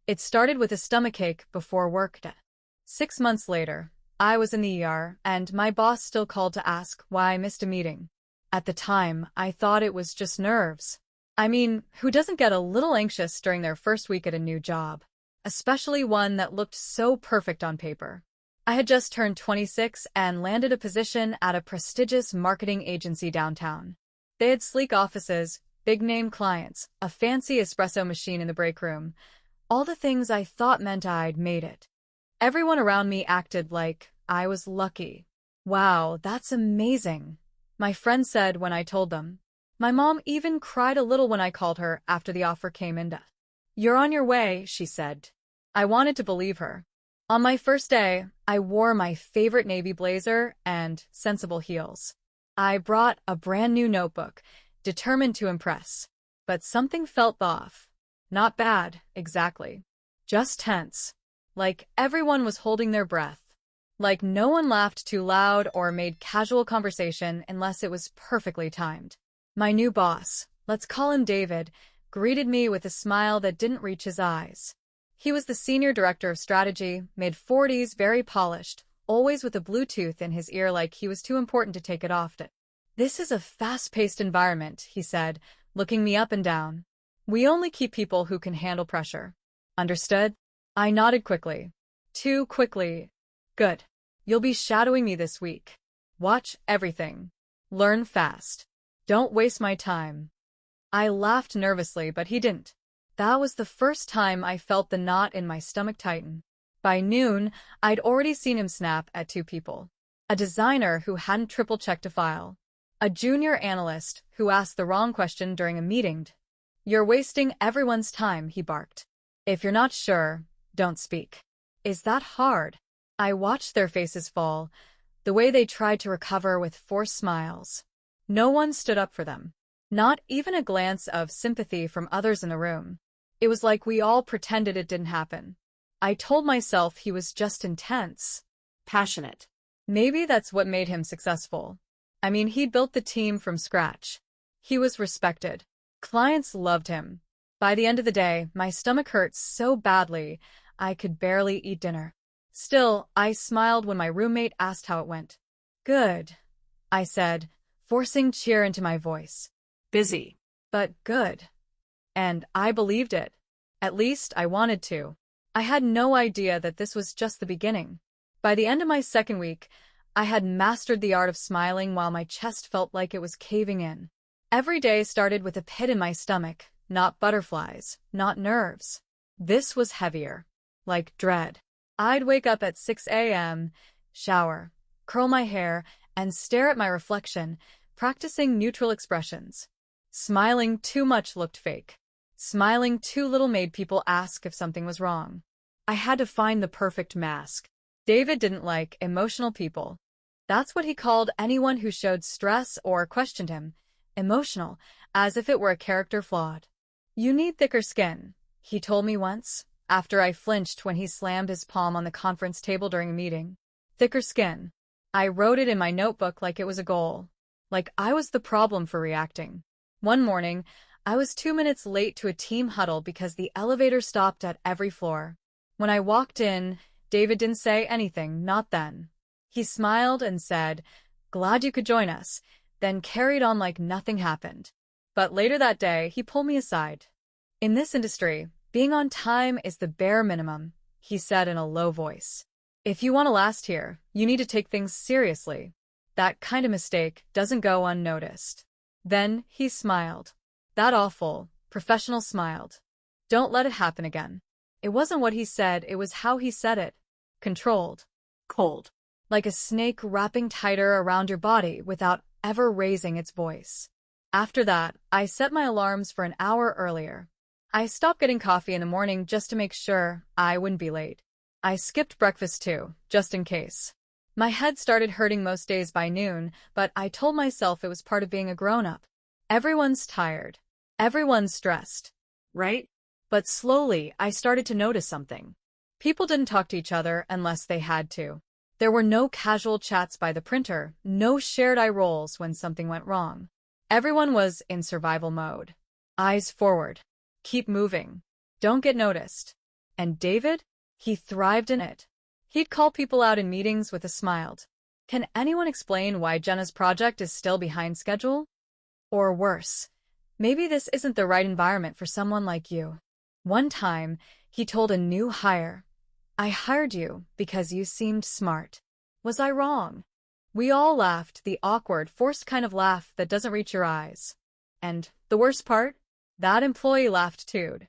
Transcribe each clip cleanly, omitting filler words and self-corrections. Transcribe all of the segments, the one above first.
It started with a stomachache before work day. 6 months later, I was in the ER, and my boss still called to ask why I missed a meeting. At the time, I thought it was just nerves. I mean, who doesn't get a little anxious during their first week at a new job? Especially one that looked so perfect on paper. I had just turned 26 and landed a position at a prestigious marketing agency downtown. They had sleek offices, big-name clients, a fancy espresso machine in the break room. All the things I thought meant I'd made it. Everyone around me acted like I was lucky. Wow, that's amazing, my friend said when I told them. My mom even cried a little when I called her after the offer came in. You're on your way, she said. I wanted to believe her. On my first day, I wore my favorite navy blazer and sensible heels. I brought a brand new notebook, determined to impress. But something felt off. Not bad, exactly. Just tense. Like everyone was holding their breath. Like no one laughed too loud or made casual conversation unless it was perfectly timed. My new boss, let's call him David, greeted me with a smile that didn't reach his eyes. He was the senior director of strategy, mid-40s, very polished, always with a Bluetooth in his ear like he was too important to take it off. This is a fast-paced environment, he said, looking me up and down. We only keep people who can handle pressure. Understood? I nodded quickly. Too quickly. Good. You'll be shadowing me this week. Watch everything. Learn fast. Don't waste my time. I laughed nervously, but he didn't. That was the first time I felt the knot in my stomach tighten. By noon, I'd already seen him snap at two people. A designer who hadn't triple-checked a file. A junior analyst who asked the wrong question during a meeting. You're wasting everyone's time, he barked. If you're not sure, don't speak. Is that hard? I watched their faces fall, the way they tried to recover with forced smiles. No one stood up for them. Not even a glance of sympathy from others in the room. It was like we all pretended it didn't happen. I told myself he was just intense. Passionate. Maybe that's what made him successful. I mean, he built the team from scratch. He was respected. Clients loved him. By the end of the day, my stomach hurt so badly, I could barely eat dinner. Still, I smiled when my roommate asked how it went. Good, I said, forcing cheer into my voice. Busy, but good. And I believed it. At least I wanted to. I had no idea that this was just the beginning. By the end of my second week, I had mastered the art of smiling while my chest felt like it was caving in. Every day started with a pit in my stomach, not butterflies, not nerves. This was heavier, like dread. I'd wake up at 6 a.m., shower, curl my hair, and stare at my reflection, practicing neutral expressions. Smiling too much looked fake. Smiling too little made people ask if something was wrong. I had to find the perfect mask. David didn't like emotional people. That's what he called anyone who showed stress or questioned him. Emotional, as if it were a character flawed. You need thicker skin, he told me once, after I flinched when he slammed his palm on the conference table during a meeting. Thicker skin. I wrote it in my notebook like it was a goal. Like I was the problem for reacting. One morning, I was 2 minutes late to a team huddle because the elevator stopped at every floor. When I walked in, David didn't say anything, not then. He smiled and said, "Glad you could join us," then carried on like nothing happened. But later that day, he pulled me aside. In this industry, being on time is the bare minimum, he said in a low voice. If you want to last here, you need to take things seriously. That kind of mistake doesn't go unnoticed. Then he smiled. That awful, professional smiled. Don't let it happen again. It wasn't what he said, it was how he said it. Controlled. Cold. Like a snake wrapping tighter around your body without ever raising its voice. After that, I set my alarms for an hour earlier. I stopped getting coffee in the morning just to make sure I wouldn't be late. I skipped breakfast too, just in case. My head started hurting most days by noon, but I told myself it was part of being a grown-up. Everyone's tired. Everyone's stressed. Right? But slowly, I started to notice something. People didn't talk to each other unless they had to. There were no casual chats by the printer, no shared eye rolls when something went wrong. Everyone was in survival mode. Eyes forward. Keep moving. Don't get noticed. And David? He thrived in it. He'd call people out in meetings with a smile. Can anyone explain why Jenna's project is still behind schedule? Or worse, maybe this isn't the right environment for someone like you. One time, he told a new hire, I hired you because you seemed smart. Was I wrong? We all laughed, the awkward, forced kind of laugh that doesn't reach your eyes. And the worst part? That employee laughed too.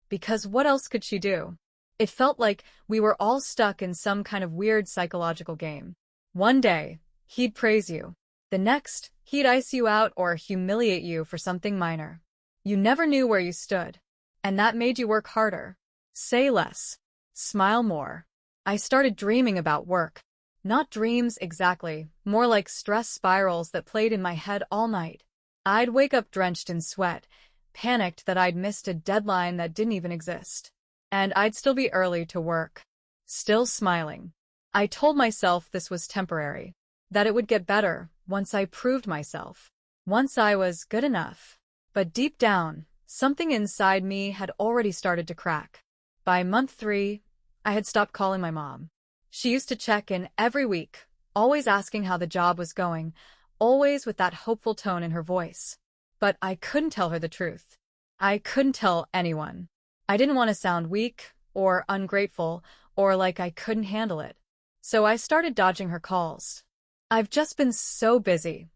Because what else could she do? It felt like we were all stuck in some kind of weird psychological game. One day, he'd praise you. The next, he'd ice you out or humiliate you for something minor. You never knew where you stood. And that made you work harder. Say less. Smile more. I started dreaming about work. Not dreams exactly, more like stress spirals that played in my head all night. I'd wake up drenched in sweat, panicked that I'd missed a deadline that didn't even exist. And I'd still be early to work. Still smiling. I told myself this was temporary, that it would get better once I proved myself, once I was good enough. But deep down, something inside me had already started to crack. By month 3, I had stopped calling my mom. She used to check in every week, always asking how the job was going, always with that hopeful tone in her voice. But I couldn't tell her the truth. I couldn't tell anyone. I didn't want to sound weak, or ungrateful, or like I couldn't handle it. So I started dodging her calls. I've just been so busy,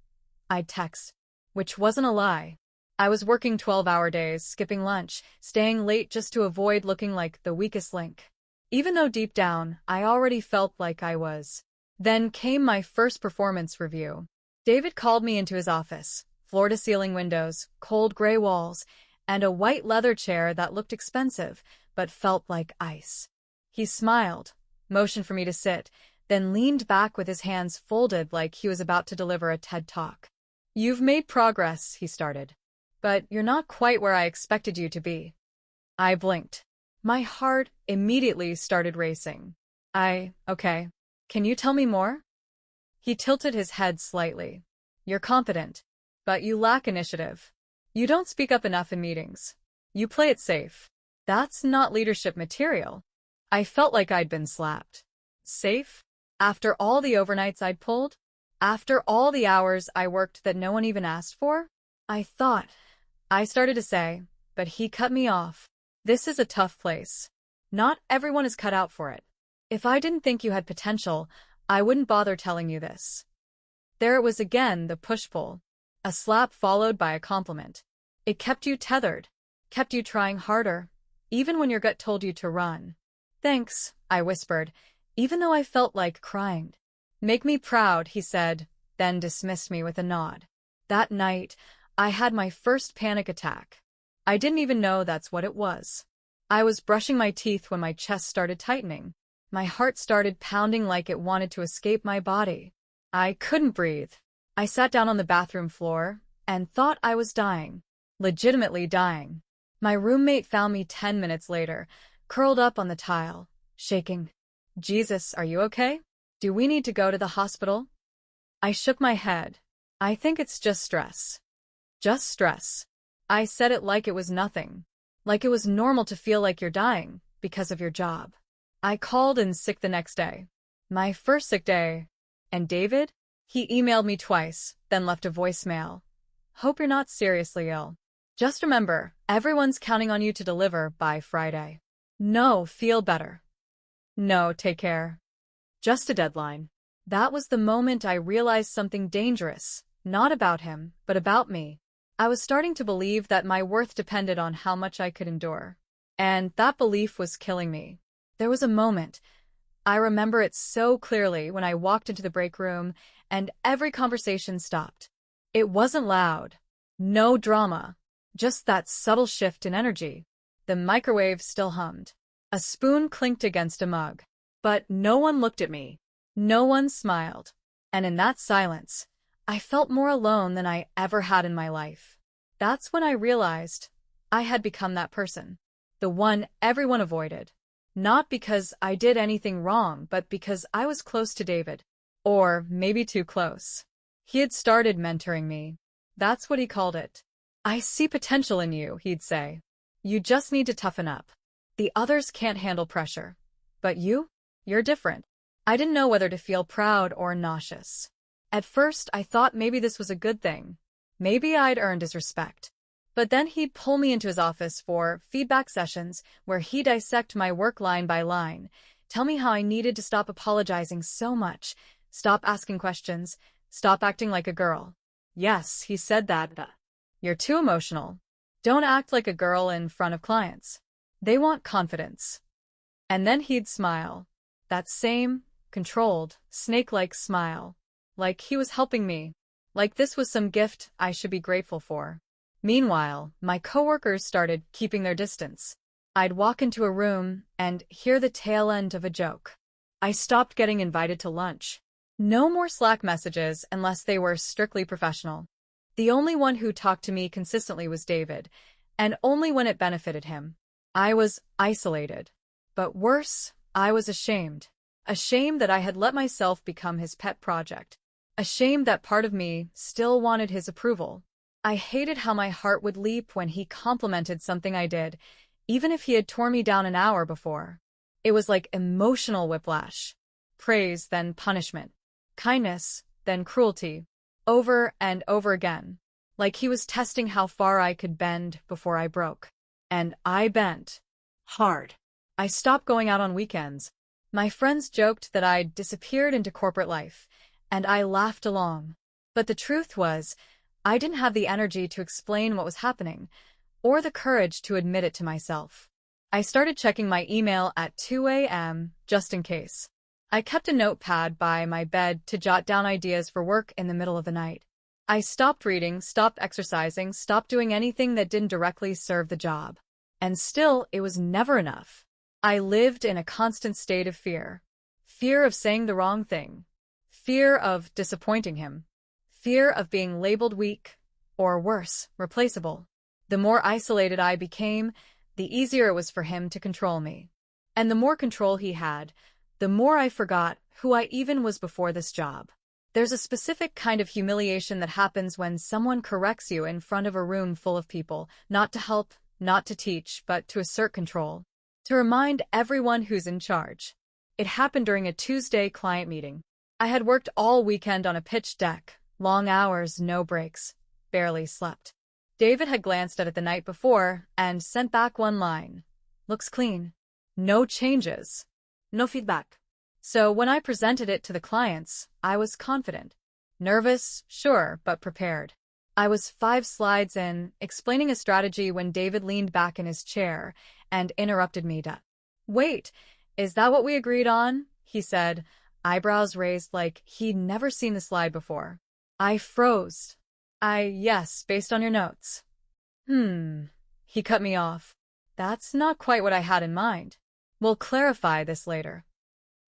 I'd text, which wasn't a lie. I was working 12-hour days, skipping lunch, staying late just to avoid looking like the weakest link. Even though deep down, I already felt like I was. Then came my first performance review. David called me into his office, floor-to-ceiling windows, cold gray walls, and a white leather chair that looked expensive, but felt like ice. He smiled, motioned for me to sit, then leaned back with his hands folded like he was about to deliver a TED Talk. You've made progress, he started. But you're not quite where I expected you to be. I blinked. My heart immediately started racing. Okay. Can you tell me more? He tilted his head slightly. You're confident, but you lack initiative. You don't speak up enough in meetings. You play it safe. That's not leadership material. I felt like I'd been slapped. Safe? After all the overnights I'd pulled? After all the hours I worked that no one even asked for? I started to say, but he cut me off. This is a tough place. Not everyone is cut out for it. If I didn't think you had potential, I wouldn't bother telling you this. There it was again, the push-pull. A slap followed by a compliment. It kept you tethered, kept you trying harder, even when your gut told you to run. Thanks, I whispered, even though I felt like crying. Make me proud, he said, then dismissed me with a nod. That night, I had my first panic attack. I didn't even know that's what it was. I was brushing my teeth when my chest started tightening. My heart started pounding like it wanted to escape my body. I couldn't breathe. I sat down on the bathroom floor and thought I was dying. Legitimately dying. My roommate found me 10 minutes later, curled up on the tile, shaking. Jesus, are you okay? Do we need to go to the hospital? I shook my head. I think it's just stress. Just stress. I said it like it was nothing. Like it was normal to feel like you're dying because of your job. I called in sick the next day. My first sick day. And David? He emailed me twice, then left a voicemail. Hope you're not seriously ill. Just remember, everyone's counting on you to deliver by Friday. No, feel better. No, take care. Just a deadline. That was the moment I realized something dangerous, not about him, but about me. I was starting to believe that my worth depended on how much I could endure. And that belief was killing me. There was a moment, I remember it so clearly, when I walked into the break room and every conversation stopped. It wasn't loud. No drama. Just that subtle shift in energy. The microwave still hummed. A spoon clinked against a mug. But no one looked at me. No one smiled. And in that silence, I felt more alone than I ever had in my life. That's when I realized I had become that person. The one everyone avoided. Not because I did anything wrong, but because I was close to David. Or maybe too close. He had started mentoring me. That's what he called it. I see potential in you, he'd say. You just need to toughen up. The others can't handle pressure. But you're different. I didn't know whether to feel proud or nauseous. At first, I thought maybe this was a good thing. Maybe I'd earned his respect. But then he'd pull me into his office for feedback sessions where he'd dissect my work line by line, tell me how I needed to stop apologizing so much, stop asking questions, stop acting like a girl. Yes, he said that. You're too emotional. Don't act like a girl in front of clients. They want confidence. And then he'd smile. That same, controlled, snake-like smile. Like he was helping me. Like this was some gift I should be grateful for. Meanwhile, my coworkers started keeping their distance. I'd walk into a room and hear the tail end of a joke. I stopped getting invited to lunch. No more Slack messages unless they were strictly professional. The only one who talked to me consistently was David, and only when it benefited him. I was isolated. But worse, I was ashamed. Ashamed that I had let myself become his pet project. Ashamed that part of me still wanted his approval. I hated how my heart would leap when he complimented something I did, even if he had torn me down an hour before. It was like emotional whiplash. Praise, then punishment. Kindness, then cruelty. Over and over again. Like he was testing how far I could bend before I broke. And I bent. Hard. I stopped going out on weekends. My friends joked that I'd disappeared into corporate life, and I laughed along. But the truth was, I didn't have the energy to explain what was happening, or the courage to admit it to myself. I started checking my email at 2 a.m. just in case. I kept a notepad by my bed to jot down ideas for work in the middle of the night. I stopped reading, stopped exercising, stopped doing anything that didn't directly serve the job. And still, it was never enough. I lived in a constant state of fear. Fear of saying the wrong thing. Fear of disappointing him. Fear of being labeled weak, or worse, replaceable. The more isolated I became, the easier it was for him to control me. And the more control he had, the more I forgot who I even was before this job. There's a specific kind of humiliation that happens when someone corrects you in front of a room full of people, not to help, not to teach, but to assert control. To remind everyone who's in charge. It happened during a Tuesday client meeting. I had worked all weekend on a pitch deck, long hours, no breaks, barely slept. David had glanced at it the night before and sent back one line. Looks clean. No changes. No feedback. So when I presented it to the clients, I was confident. Nervous, sure, but prepared. I was 5 slides in, explaining a strategy when David leaned back in his chair and interrupted me. Wait, is that what we agreed on? He said, eyebrows raised like he'd never seen the slide before. I froze. Yes, based on your notes. He cut me off. That's not quite what I had in mind. We'll clarify this later.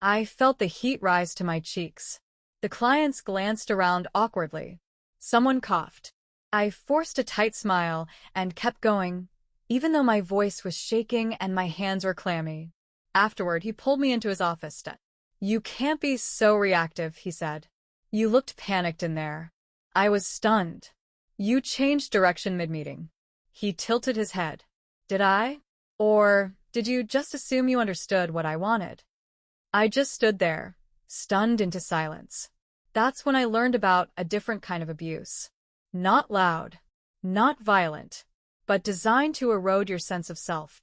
I felt the heat rise to my cheeks. The clients glanced around awkwardly. Someone coughed. I forced a tight smile and kept going, even though my voice was shaking and my hands were clammy. Afterward, he pulled me into his office. You can't be so reactive, he said. You looked panicked in there. I was stunned. You changed direction mid-meeting. He tilted his head. Did I? Or did you just assume you understood what I wanted? I just stood there, stunned into silence. That's when I learned about a different kind of abuse. Not loud, not violent, but designed to erode your sense of self.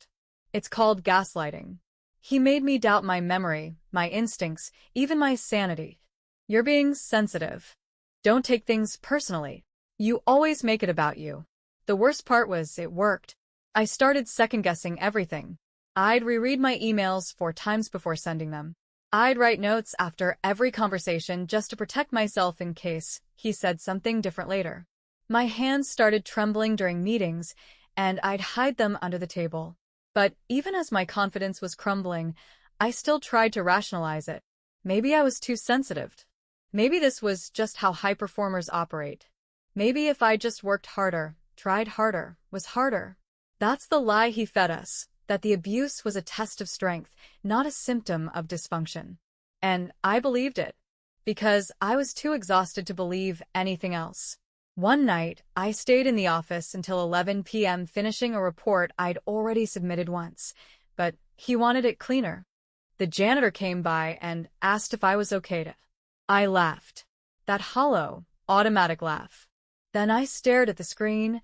It's called gaslighting. He made me doubt my memory, my instincts, even my sanity. You're being sensitive. Don't take things personally. You always make it about you. The worst part was it worked. I started second-guessing everything. I'd reread my emails 4 times before sending them. I'd write notes after every conversation just to protect myself in case he said something different later. My hands started trembling during meetings, and I'd hide them under the table. But even as my confidence was crumbling, I still tried to rationalize it. Maybe I was too sensitive. Maybe this was just how high performers operate. Maybe if I just worked harder, tried harder, was harder. That's the lie he fed us, that the abuse was a test of strength, not a symptom of dysfunction. And I believed it, because I was too exhausted to believe anything else. One night, I stayed in the office until 11 p.m. finishing a report I'd already submitted once, but he wanted it cleaner. The janitor came by and asked if I was okay to. I laughed. That hollow, automatic laugh. Then I stared at the screen,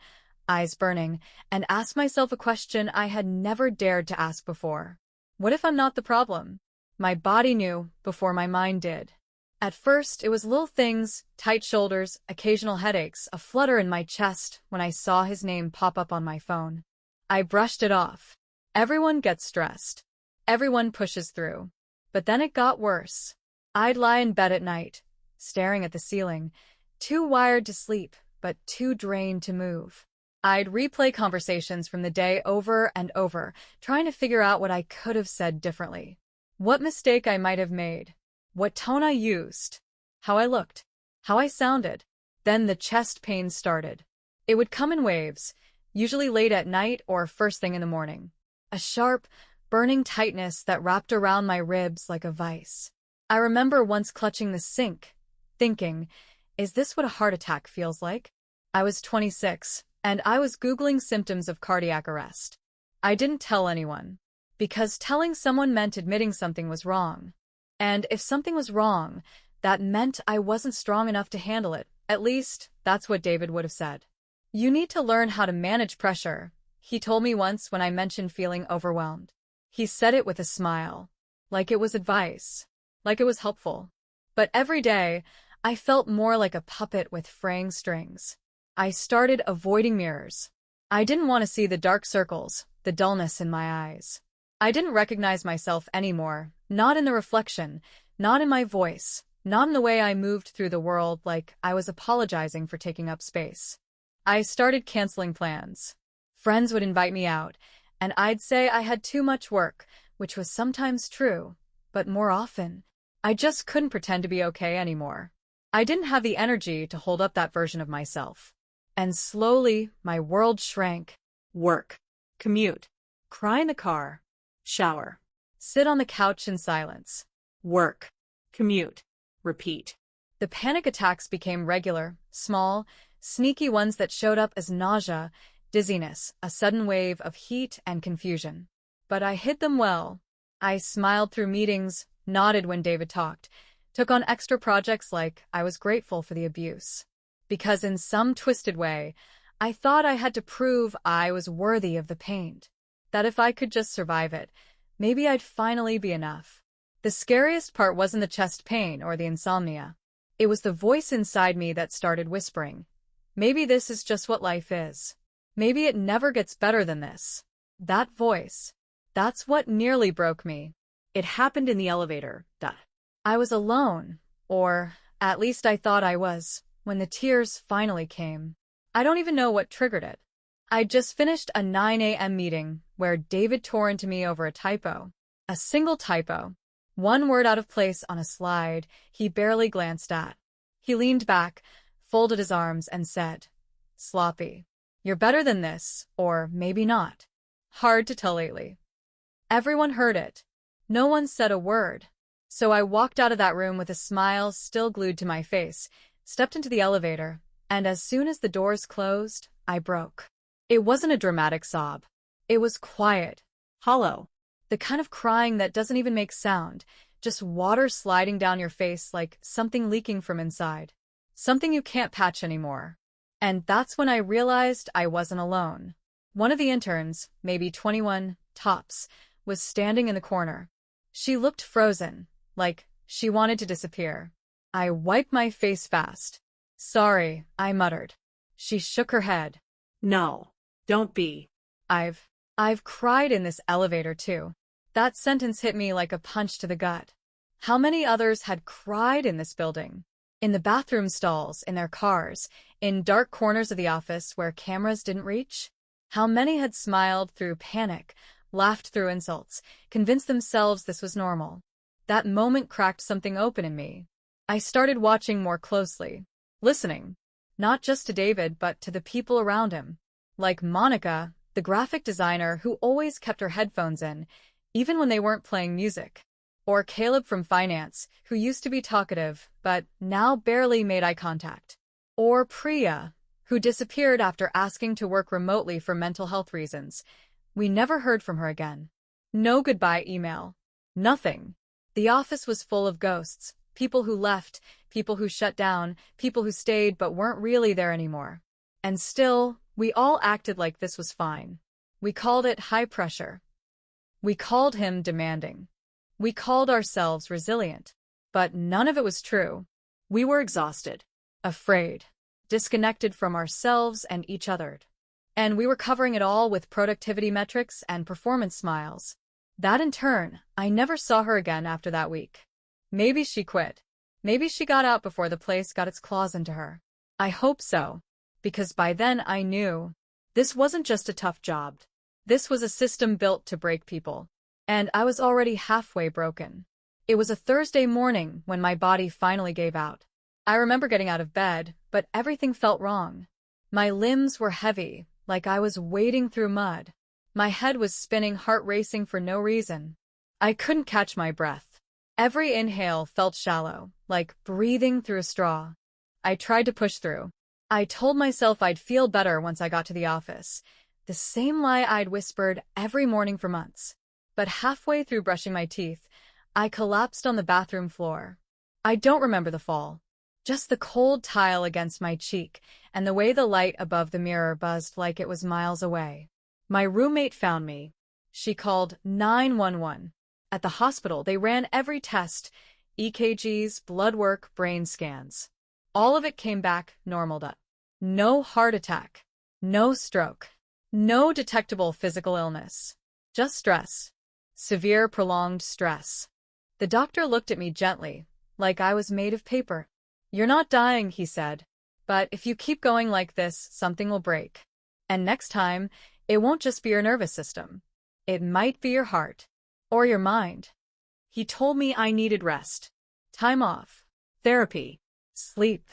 eyes burning, and asked myself a question I had never dared to ask before. What if I'm not the problem? My body knew before my mind did. At first, it was little things, tight shoulders, occasional headaches, a flutter in my chest when I saw his name pop up on my phone. I brushed it off. Everyone gets stressed. Everyone pushes through. But then it got worse. I'd lie in bed at night, staring at the ceiling, too wired to sleep, but too drained to move. I'd replay conversations from the day over and over, trying to figure out what I could have said differently. What mistake I might have made. What tone I used. How I looked. How I sounded. Then the chest pain started. It would come in waves, usually late at night or first thing in the morning. A sharp, burning tightness that wrapped around my ribs like a vice. I remember once clutching the sink, thinking, is this what a heart attack feels like? I was 26, and I was Googling symptoms of cardiac arrest. I didn't tell anyone, because telling someone meant admitting something was wrong. And if something was wrong, that meant I wasn't strong enough to handle it. At least, that's what David would have said. You need to learn how to manage pressure, he told me once when I mentioned feeling overwhelmed. He said it with a smile, like it was advice, like it was helpful. But every day, I felt more like a puppet with fraying strings. I started avoiding mirrors. I didn't want to see the dark circles, the dullness in my eyes. I didn't recognize myself anymore, not in the reflection, not in my voice, not in the way I moved through the world like I was apologizing for taking up space. I started canceling plans. Friends would invite me out, and I'd say I had too much work, which was sometimes true, but more often, I just couldn't pretend to be okay anymore. I didn't have the energy to hold up that version of myself. And slowly, my world shrank. Work, commute, cry in the car, shower, sit on the couch in silence. Work, commute, repeat. The panic attacks became regular, small, sneaky ones that showed up as nausea, dizziness, a sudden wave of heat and confusion. But I hid them well. I smiled through meetings, nodded when David talked, took on extra projects like I was grateful for the abuse. Because in some twisted way, I thought I had to prove I was worthy of the pain. That if I could just survive it, maybe I'd finally be enough. The scariest part wasn't the chest pain or the insomnia. It was the voice inside me that started whispering, maybe this is just what life is. Maybe it never gets better than this. That voice. That's what nearly broke me. It happened in the elevator. I was alone, or at least I thought I was, when the tears finally came. I don't even know what triggered it. I'd just finished a 9 a.m. meeting where David tore into me over a typo. A single typo. One word out of place on a slide he barely glanced at. He leaned back, folded his arms, and said, sloppy. You're better than this, or maybe not. Hard to tell lately. Everyone heard it. No one said a word. So I walked out of that room with a smile still glued to my face, stepped into the elevator, and as soon as the doors closed, I broke. It wasn't a dramatic sob. It was quiet, hollow. The kind of crying that doesn't even make sound, just water sliding down your face like something leaking from inside. Something you can't patch anymore. And that's when I realized I wasn't alone. One of the interns, maybe 21, tops, was standing in the corner. She looked frozen, like she wanted to disappear. I wiped my face fast. Sorry, I muttered. She shook her head. No, don't be. I've cried in this elevator too. That sentence hit me like a punch to the gut. How many others had cried in this building? In the bathroom stalls, in their cars, in dark corners of the office where cameras didn't reach? How many had smiled through panic, laughed through insults, convinced themselves this was normal? That moment cracked something open in me. I started watching more closely, listening, not just to David but to the people around him. Like Monica, the graphic designer who always kept her headphones in, even when they weren't playing music. Or Caleb from finance, who used to be talkative, but now barely made eye contact. Or Priya, who disappeared after asking to work remotely for mental health reasons. We never heard from her again. No goodbye email. Nothing. The office was full of ghosts, people who left, people who shut down, people who stayed but weren't really there anymore. And still, we all acted like this was fine. We called it high pressure. We called him demanding. We called ourselves resilient. But none of it was true. We were exhausted, afraid, disconnected from ourselves and each other. And we were covering it all with productivity metrics and performance smiles. That in turn, I never saw her again after that week. Maybe she quit. Maybe she got out before the place got its claws into her. I hope so. Because by then I knew this wasn't just a tough job. This was a system built to break people. And I was already halfway broken. It was a Thursday morning when my body finally gave out. I remember getting out of bed, but everything felt wrong. My limbs were heavy, like I was wading through mud. My head was spinning, heart racing for no reason. I couldn't catch my breath. Every inhale felt shallow, like breathing through a straw. I tried to push through. I told myself I'd feel better once I got to the office. The same lie I'd whispered every morning for months. But halfway through brushing my teeth, I collapsed on the bathroom floor. I don't remember the fall. Just the cold tile against my cheek and the way the light above the mirror buzzed like it was miles away. My roommate found me. She called 911. At the hospital, they ran every test, EKGs, blood work, brain scans. All of it came back normal. No heart attack. No stroke. No detectable physical illness. Just stress. Severe, prolonged stress. The doctor looked at me gently, like I was made of paper. "You're not dying," he said. "But if you keep going like this, something will break. And next time, it won't just be your nervous system. It might be your heart. Or your mind." He told me I needed rest. Time off. Therapy. Sleep.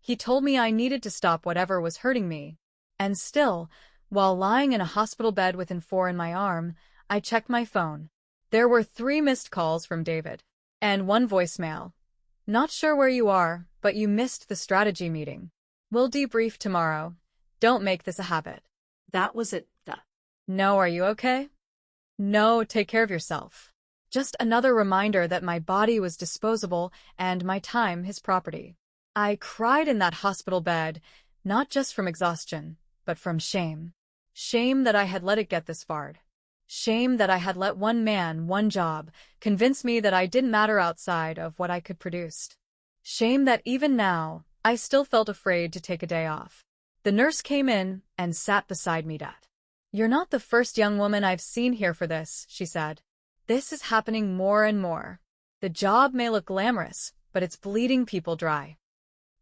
He told me I needed to stop whatever was hurting me. And still, while lying in a hospital bed with N4 in my arm, I checked my phone. There were 3 missed calls from David. And 1 voicemail. "Not sure where you are, but you missed the strategy meeting. We'll debrief tomorrow. Don't make this a habit." That was it. "No, are you okay?" "No, take care of yourself." Just another reminder that my body was disposable and my time his property. I cried in that hospital bed, not just from exhaustion, but from shame. Shame that I had let it get this far. Shame that I had let one man, one job, convince me that I didn't matter outside of what I could produce. Shame that even now, I still felt afraid to take a day off. The nurse came in and sat beside me. "You're not the first young woman I've seen here for this," she said. "This is happening more and more. The job may look glamorous, but it's bleeding people dry."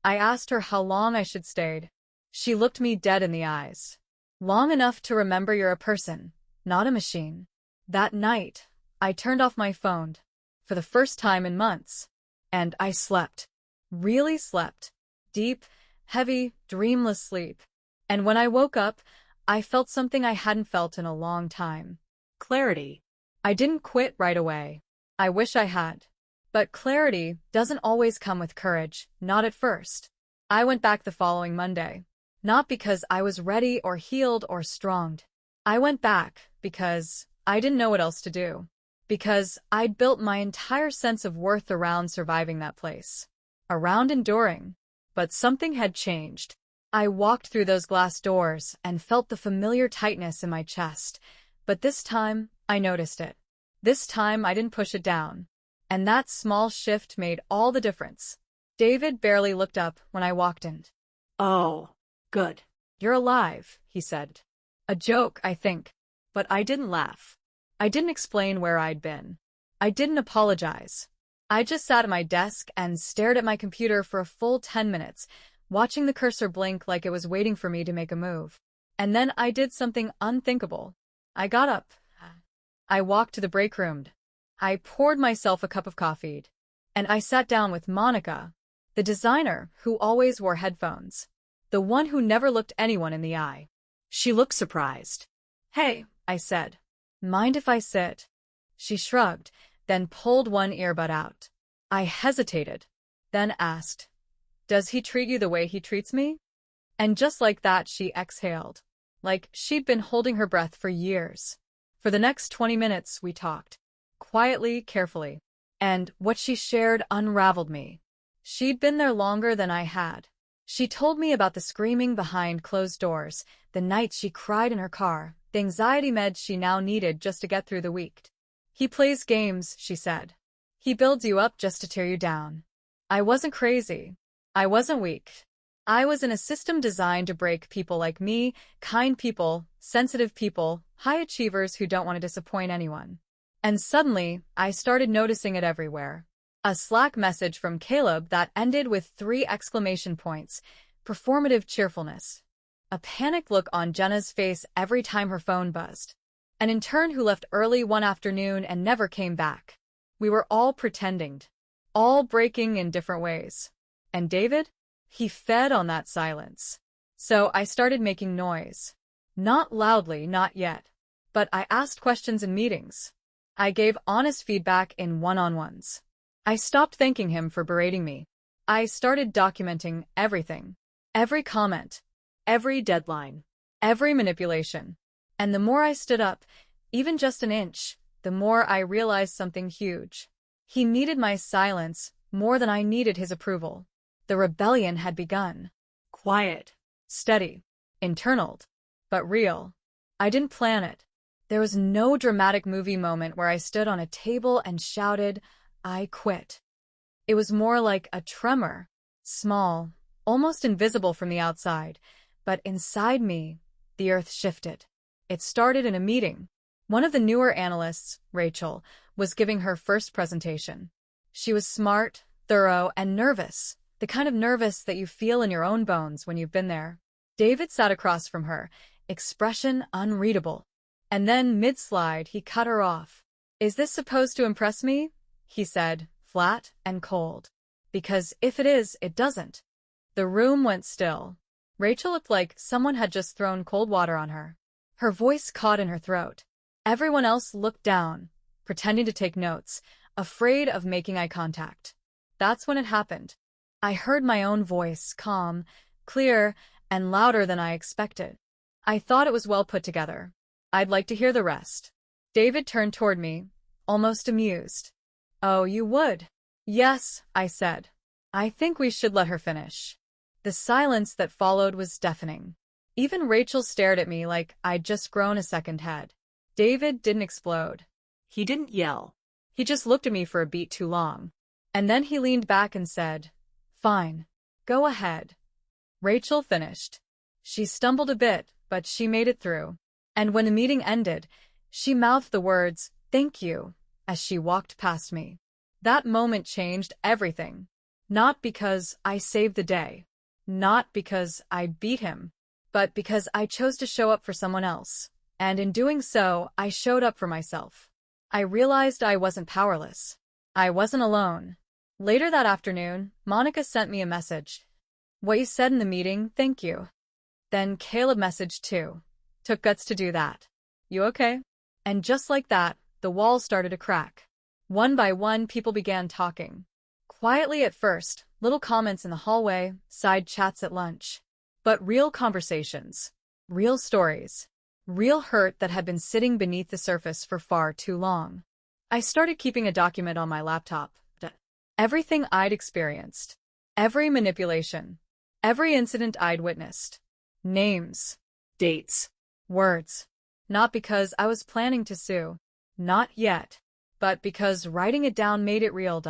I asked her how long I should stay. She looked me dead in the eyes. "Long enough to remember you're a person, not a machine." That night, I turned off my phone. For the first time in months. And I slept. Really slept. Deep, heavy, dreamless sleep. And when I woke up, I felt something I hadn't felt in a long time. Clarity. I didn't quit right away. I wish I had. But clarity doesn't always come with courage, not at first. I went back the following Monday. Not because I was ready or healed or strong. I went back because I didn't know what else to do. Because I'd built my entire sense of worth around surviving that place. Around enduring. But something had changed. I walked through those glass doors and felt the familiar tightness in my chest. But this time, I noticed it. This time, I didn't push it down. And that small shift made all the difference. David barely looked up when I walked in. "Oh, good. "You're alive," he said. A joke, I think. But I didn't laugh. I didn't explain where I'd been. I didn't apologize. I just sat at my desk and stared at my computer for a full 10 minutes, watching the cursor blink like it was waiting for me to make a move. And then I did something unthinkable. I got up. I walked to the break room. I poured myself a cup of coffee. And I sat down with Monica, the designer who always wore headphones. The one who never looked anyone in the eye. She looked surprised. "Hey," I said. "Mind if I sit?" She shrugged, then pulled one earbud out. I hesitated, then asked, "Does he treat you the way he treats me?" And just like that she exhaled, like she'd been holding her breath for years. For the next 20 minutes, we talked. Quietly, carefully. And what she shared unraveled me. She'd been there longer than I had. She told me about the screaming behind closed doors, the nights she cried in her car, the anxiety meds she now needed just to get through the week. He plays games, she said. He builds you up just to tear you down. I wasn't crazy. I wasn't weak. I was in a system designed to break people like me, kind people, sensitive people, high achievers who don't want to disappoint anyone. And suddenly, I started noticing it everywhere. A Slack message from Caleb that ended with 3 exclamation points, performative cheerfulness. A panicked look on Jenna's face every time her phone buzzed. An intern who left early one afternoon and never came back. We were all pretending. All breaking in different ways. And David? He fed on that silence. So I started making noise. Not loudly, not yet. But I asked questions in meetings. I gave honest feedback in one-on-ones. I stopped thanking him for berating me. I started documenting everything. Every comment. Every deadline. Every manipulation. And the more I stood up, even just an inch, the more I realized something huge. He needed my silence more than I needed his approval. The rebellion had begun. Quiet. Steady. Internal. But real. I didn't plan it. There was no dramatic movie moment where I stood on a table and shouted, I quit. It was more like a tremor. Small, almost invisible from the outside, but inside me, the earth shifted. It started in a meeting. One of the newer analysts, Rachel, was giving her first presentation. She was smart, thorough, and nervous, the kind of nervous that you feel in your own bones when you've been there. David sat across from her, expression unreadable. And then, mid-slide, he cut her off. Is this supposed to impress me? He said, flat and cold. Because if it is, it doesn't. The room went still. Rachel looked like someone had just thrown cold water on her. Her voice caught in her throat. Everyone else looked down, pretending to take notes, afraid of making eye contact. That's when it happened. I heard my own voice, calm, clear, and louder than I expected. I thought it was well put together. I'd like to hear the rest. David turned toward me, almost amused. Oh, you would? Yes, I said. I think we should let her finish. The silence that followed was deafening. Even Rachel stared at me like I'd just grown a second head. David didn't explode. He didn't yell. He just looked at me for a beat too long. And then he leaned back and said, Fine. Go ahead. Rachel finished. She stumbled a bit, but she made it through. And when the meeting ended, she mouthed the words, Thank you, as she walked past me. That moment changed everything. Not because I saved the day. Not because I beat him. But because I chose to show up for someone else. And in doing so, I showed up for myself. I realized I wasn't powerless. I wasn't alone. Later that afternoon, Monica sent me a message. What you said in the meeting, thank you. Then Caleb messaged too. Took guts to do that. You okay? And just like that, the walls started to crack. One by one, people began talking. Quietly at first, little comments in the hallway, side chats at lunch. But real conversations. Real stories. Real hurt that had been sitting beneath the surface for far too long. I started keeping a document on my laptop. Everything I'd experienced. Every manipulation. Every incident I'd witnessed. Names. Dates. Words. Not because I was planning to sue. Not yet. But because writing it down made it real.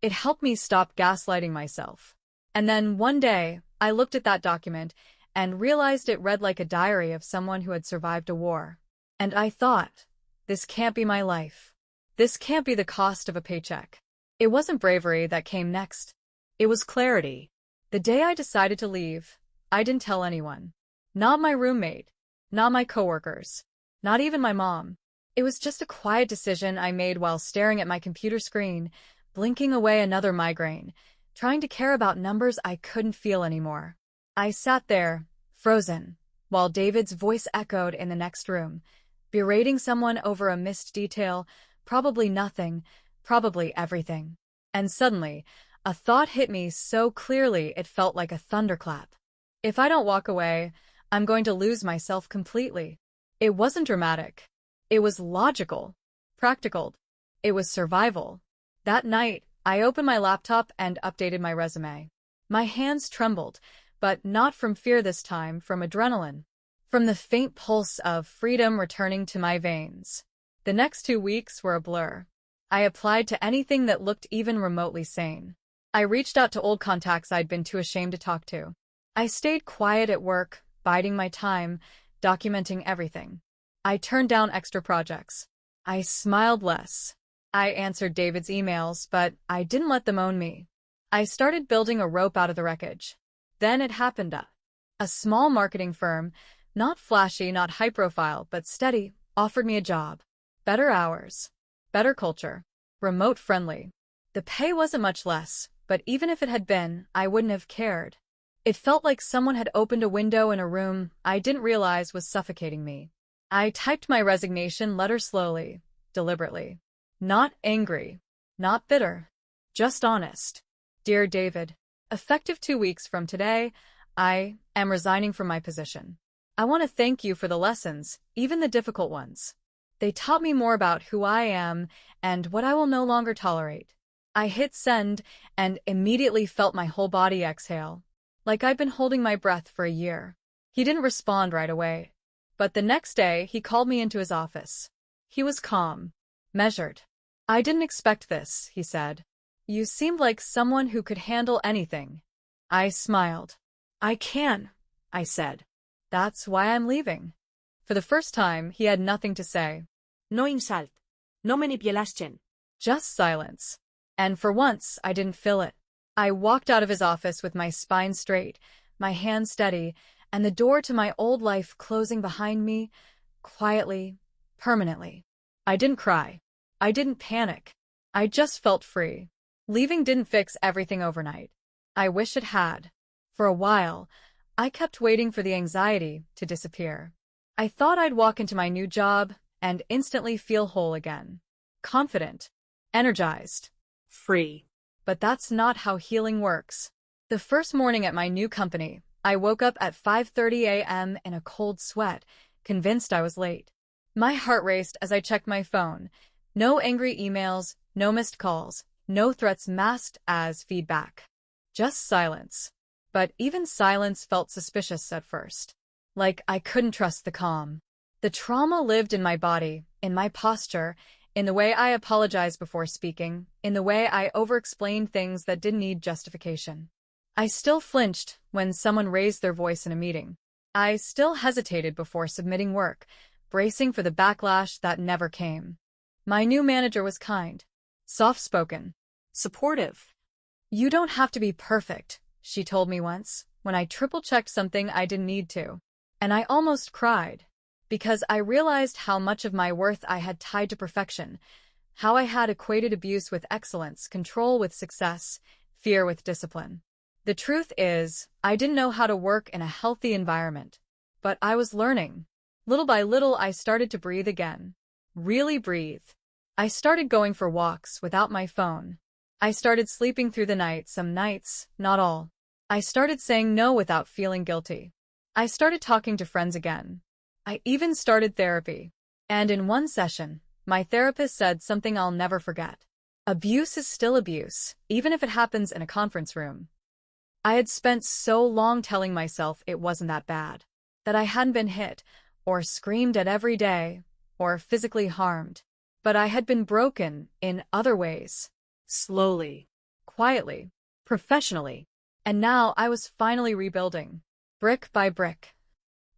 It helped me stop gaslighting myself. And then one day, I looked at that document and realized it read like a diary of someone who had survived a war. And I thought, this can't be my life. This can't be the cost of a paycheck. It wasn't bravery that came next. It was clarity. The day I decided to leave, I didn't tell anyone. Not my roommate. Not my coworkers. Not even my mom. It was just a quiet decision I made while staring at my computer screen, blinking away another migraine, trying to care about numbers I couldn't feel anymore. I sat there, frozen, while David's voice echoed in the next room, berating someone over a missed detail, probably nothing, probably everything. And suddenly, a thought hit me so clearly it felt like a thunderclap. If I don't walk away, I'm going to lose myself completely. It wasn't dramatic. It was logical, practical. It was survival. That night, I opened my laptop and updated my resume. My hands trembled, but not from fear this time, from adrenaline, from the faint pulse of freedom returning to my veins. The next 2 weeks were a blur. I applied to anything that looked even remotely sane. I reached out to old contacts I'd been too ashamed to talk to. I stayed quiet at work, biding my time, documenting everything. I turned down extra projects. I smiled less. I answered David's emails, but I didn't let them own me. I started building a rope out of the wreckage. Then it happened. A small marketing firm, not flashy, not high-profile, but steady, offered me a job. Better hours, better culture, remote-friendly. The pay wasn't much less, but even if it had been, I wouldn't have cared. It felt like someone had opened a window in a room I didn't realize was suffocating me. I typed my resignation letter slowly, deliberately. Not angry, not bitter, just honest. Dear David, effective 2 weeks from today, I am resigning from my position. I want to thank you for the lessons, even the difficult ones. They taught me more about who I am and what I will no longer tolerate. I hit send and immediately felt my whole body exhale, like I'd been holding my breath for a year. He didn't respond right away, but the next day he called me into his office. He was calm, measured. I didn't expect this, he said. You seemed like someone who could handle anything. I smiled. I can, I said. That's why I'm leaving. For the first time, he had nothing to say. No insult. No manipulation. Just silence. And for once, I didn't feel it. I walked out of his office with my spine straight, my hands steady, and the door to my old life closing behind me, quietly, permanently. I didn't cry. I didn't panic. I just felt free. Leaving didn't fix everything overnight. I wish it had. For a while, I kept waiting for the anxiety to disappear. I thought I'd walk into my new job and instantly feel whole again. Confident. Energized. Free. But that's not how healing works. The first morning at my new company, I woke up at 5:30 a.m. in a cold sweat, convinced I was late. My heart raced as I checked my phone. No angry emails, no missed calls, no threats masked as feedback. Just silence. But even silence felt suspicious at first. Like I couldn't trust the calm. The trauma lived in my body, in my posture, in the way I apologized before speaking, in the way I over-explained things that didn't need justification. I still flinched when someone raised their voice in a meeting. I still hesitated before submitting work, bracing for the backlash that never came. My new manager was kind, soft-spoken, Supportive. You don't have to be perfect, she told me once, when I triple-checked something I didn't need to. And I almost cried, because I realized how much of my worth I had tied to perfection, how I had equated abuse with excellence, control with success, fear with discipline. The truth is, I didn't know how to work in a healthy environment, but I was learning. Little by little, I started to breathe again. Really breathe. I started going for walks without my phone. I started sleeping through the night, some nights, not all. I started saying no without feeling guilty. I started talking to friends again. I even started therapy. And in one session, my therapist said something I'll never forget. Abuse is still abuse, even if it happens in a conference room. I had spent so long telling myself it wasn't that bad, that I hadn't been hit, or screamed at every day, or physically harmed. But I had been broken in other ways. Slowly. Quietly. Professionally. And now I was finally rebuilding. Brick by brick.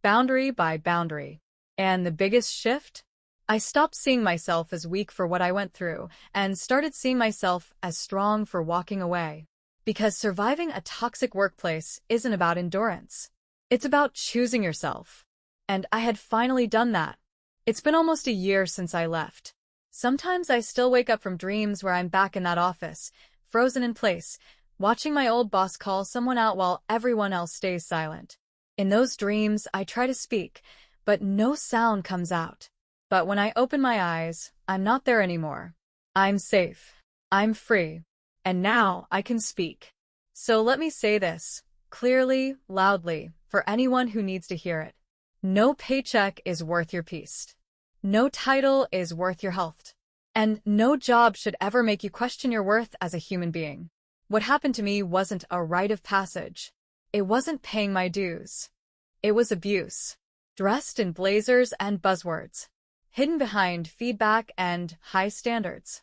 Boundary by boundary. And the biggest shift? I stopped seeing myself as weak for what I went through, and started seeing myself as strong for walking away. Because surviving a toxic workplace isn't about endurance. It's about choosing yourself. And I had finally done that. It's been almost a year since I left. Sometimes I still wake up from dreams where I'm back in that office, frozen in place, watching my old boss call someone out while everyone else stays silent. In those dreams, I try to speak, but no sound comes out. But when I open my eyes, I'm not there anymore. I'm safe. I'm free. And now I can speak. So let me say this, clearly, loudly, for anyone who needs to hear it. No paycheck is worth your peace. No title is worth your health. And no job should ever make you question your worth as a human being. What happened to me wasn't a rite of passage. It wasn't paying my dues. It was abuse. Dressed in blazers and buzzwords. Hidden behind feedback and high standards.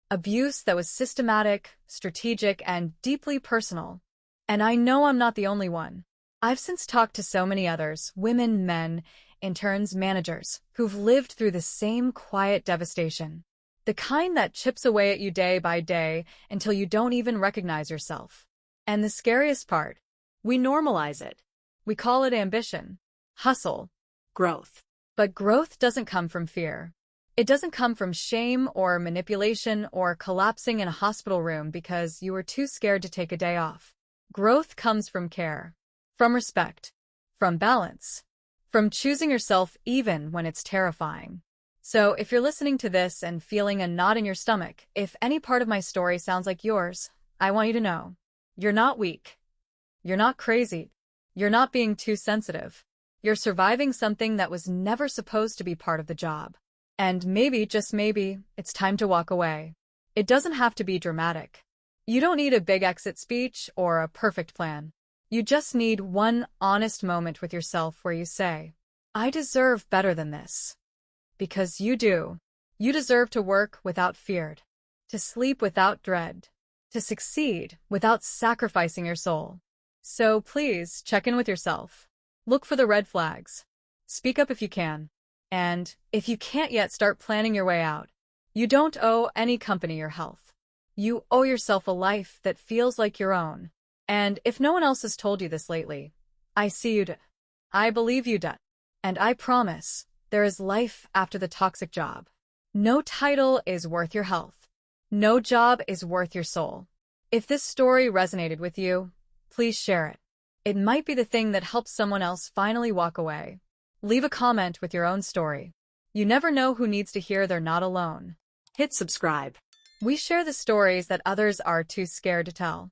Abuse that was systematic, strategic, and deeply personal. And I know I'm not the only one. I've since talked to so many others, women, men, interns, managers, who've lived through the same quiet devastation. The kind that chips away at you day by day until you don't even recognize yourself. And the scariest part, We normalize it. we call it ambition, hustle. Growth. But growth doesn't come from fear. It doesn't come from shame or manipulation or collapsing in a hospital room because you were too scared to take a day off. Growth comes from care, from respect, from balance, from choosing yourself even when it's terrifying. So if you're listening to this and feeling a knot in your stomach, if any part of my story sounds like yours, I want you to know, you're not weak. You're not crazy. You're not being too sensitive. You're surviving something that was never supposed to be part of the job. And maybe, just maybe, it's time to walk away. It doesn't have to be dramatic. You don't need a big exit speech or a perfect plan. You just need one honest moment with yourself where you say, I deserve better than this. Because you do. You deserve to work without fear, to sleep without dread, to succeed without sacrificing your soul. So please check in with yourself. Look for the red flags. Speak up if you can. And if you can't yet, start planning your way out. You don't owe any company your health. You owe yourself a life that feels like your own. And if no one else has told you this lately, I see you. I believe you. And I promise, there is life after the toxic job. No title is worth your health. No job is worth your soul. If this story resonated with you, please share it. It might be the thing that helps someone else finally walk away. Leave a comment with your own story. You never know who needs to hear they're not alone. Hit subscribe. We share the stories that others are too scared to tell.